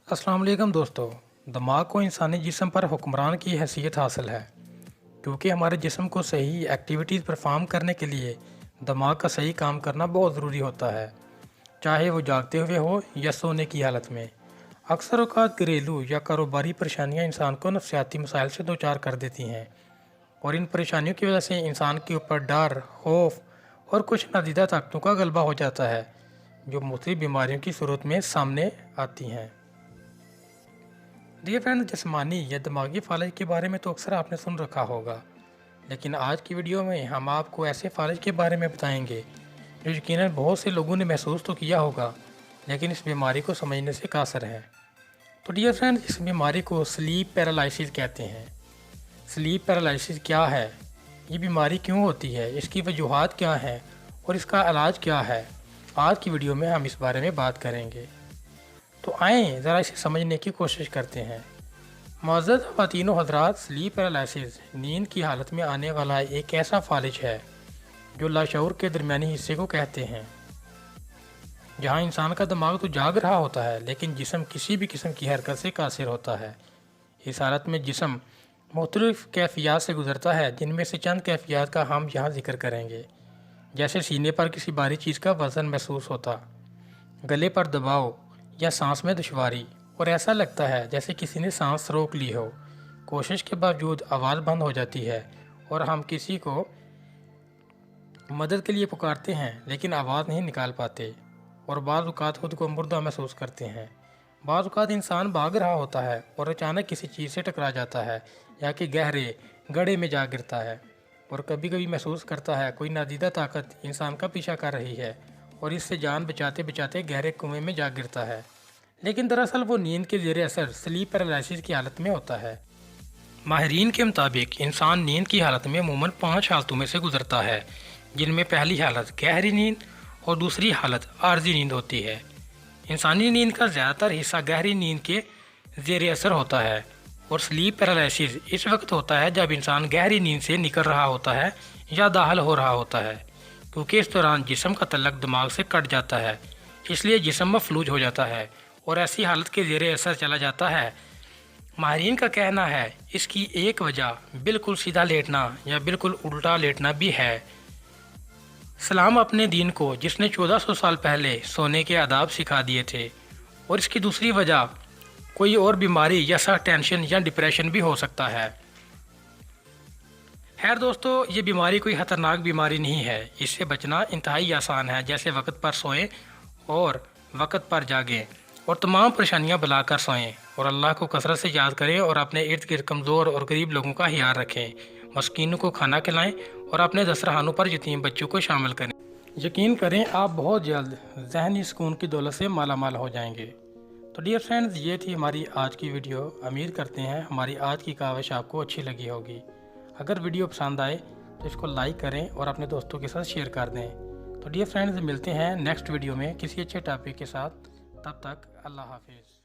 अस्सलाम वालेकुम दोस्तों। दिमाग को इंसानी जिस्म पर हुक्मरान की हैसियत हासिल है, क्योंकि हमारे जिस्म को सही एक्टिविटीज़ परफॉर्म करने के लिए दिमाग का सही काम करना बहुत ज़रूरी होता है, चाहे वो जागते हुए हो या सोने की हालत में। अक्सर औक़ात घरेलू या कारोबारी परेशानियां इंसान को नफसियाती मसाइल से दो चार कर देती हैं, और इन परेशानियों की वजह से इंसान के ऊपर डर, खौफ और कुछ नादीदा ताकतों का गलबा हो जाता है, जो मुख्तलिफ बीमारियों की सूरत में सामने आती हैं। डियर फ्रेंड, जिस्मानी या दिमागी फालिज के बारे में तो अक्सर आपने सुन रखा होगा, लेकिन आज की वीडियो में हम आपको ऐसे फालिज के बारे में बताएंगे जो यकीनन बहुत से लोगों ने महसूस तो किया होगा, लेकिन इस बीमारी को समझने से कासर हैं। तो डियर फ्रेंड, इस बीमारी को स्लीप पैरालिसिस कहते हैं। स्लीप पैरालिसिस क्या है, ये बीमारी क्यों होती है, इसकी वजूहात क्या हैं और इसका इलाज क्या है, आज की वीडियो में हम इस बारे में बात करेंगे। तो आएँ ज़रा इसे समझने की कोशिश करते हैं। मुअज़्ज़ज़ ख़वातीन व हज़रात, स्लीप पैरालिसिस नींद की हालत में आने वाला एक ऐसा फालिज है जो लाशऊर के दरमियानी हिस्से को कहते हैं, जहां इंसान का दिमाग तो जाग रहा होता है लेकिन जिस्म किसी भी किस्म की हरकत से कासिर होता है। इस हालत में जिस्म मुख्तलिफ कैफियत से गुजरता है, जिनमें से चंद कैफियत का हम यहाँ जिक्र करेंगे। जैसे सीने पर किसी भारी चीज़ का वज़न महसूस होता, गले पर दबाव या सांस में दुश्वारी, और ऐसा लगता है जैसे किसी ने सांस रोक ली हो। कोशिश के बावजूद आवाज़ बंद हो जाती है और हम किसी को मदद के लिए पुकारते हैं लेकिन आवाज़ नहीं निकाल पाते, और बाज़ औक़ात खुद को मुर्दा महसूस करते हैं। बाज़ औक़ात इंसान भाग रहा होता है और अचानक किसी चीज़ से टकरा जाता है या कि गहरे गड्ढे में जा गिरता है, और कभी कभी महसूस करता है कोई नादीदा ताकत इंसान का पीछा कर रही है और इससे जान बचाते बचाते गहरे कुएं में जा गिरता है। लेकिन दरअसल वो नींद के ज़ेर असर स्लीप पैरालिसिस की हालत में होता है। माहिरीन के मुताबिक इंसान नींद की हालत में अमूमन 5 हालतों में से गुजरता है, जिनमें पहली हालत गहरी नींद और दूसरी हालत आर्जी नींद होती है। इंसानी नींद का ज़्यादातर हिस्सा गहरी नींद के ज़ेर असर होता है, और स्लीप पैरालिसिस इस वक्त होता है जब इंसान गहरी नींद से निकल रहा होता है या दाखिल हो रहा होता है, क्योंकि इस दौरान जिस्म का तल्लक दिमाग से कट जाता है, इसलिए जिस्म मफलूज हो जाता है और ऐसी हालत के ज़ेर असर चला जाता है। माहिरीन का कहना है इसकी एक वजह बिल्कुल सीधा लेटना या बिल्कुल उल्टा लेटना भी है। सलाम अपने दीन को, जिसने 1400 साल पहले सोने के आदाब सिखा दिए थे, और इसकी दूसरी वजह कोई और बीमारी या सख्त टेंशन या डिप्रेशन भी हो सकता है। खैर दोस्तों, ये बीमारी कोई ख़तरनाक बीमारी नहीं है, इससे बचना इंतहाई आसान है। जैसे वक्त पर सोएं और वक्त पर जागें और तमाम परेशानियां बुलाकर सोएं, और अल्लाह को कसरत से याद करें और अपने इर्द गिर्द कमज़ोर और गरीब लोगों का ख्याल रखें। मस्कीनों को खाना खिलाएं और अपने दस्तरखानों पर यतीम बच्चों को शामिल करें। यकीन करें आप बहुत जल्द ज़हनी सुकून की दौलत से माला माल हो जाएंगे। तो डियर फ्रेंड्स, ये थी हमारी आज की वीडियो। उम्मीद करते हैं हमारी आज की काविश आपको अच्छी लगी होगी। अगर वीडियो पसंद आए तो इसको लाइक करें और अपने दोस्तों के साथ शेयर कर दें। तो डियर फ्रेंड्स, मिलते हैं नेक्स्ट वीडियो में किसी अच्छे टॉपिक के साथ। तब तक अल्लाह हाफिज़।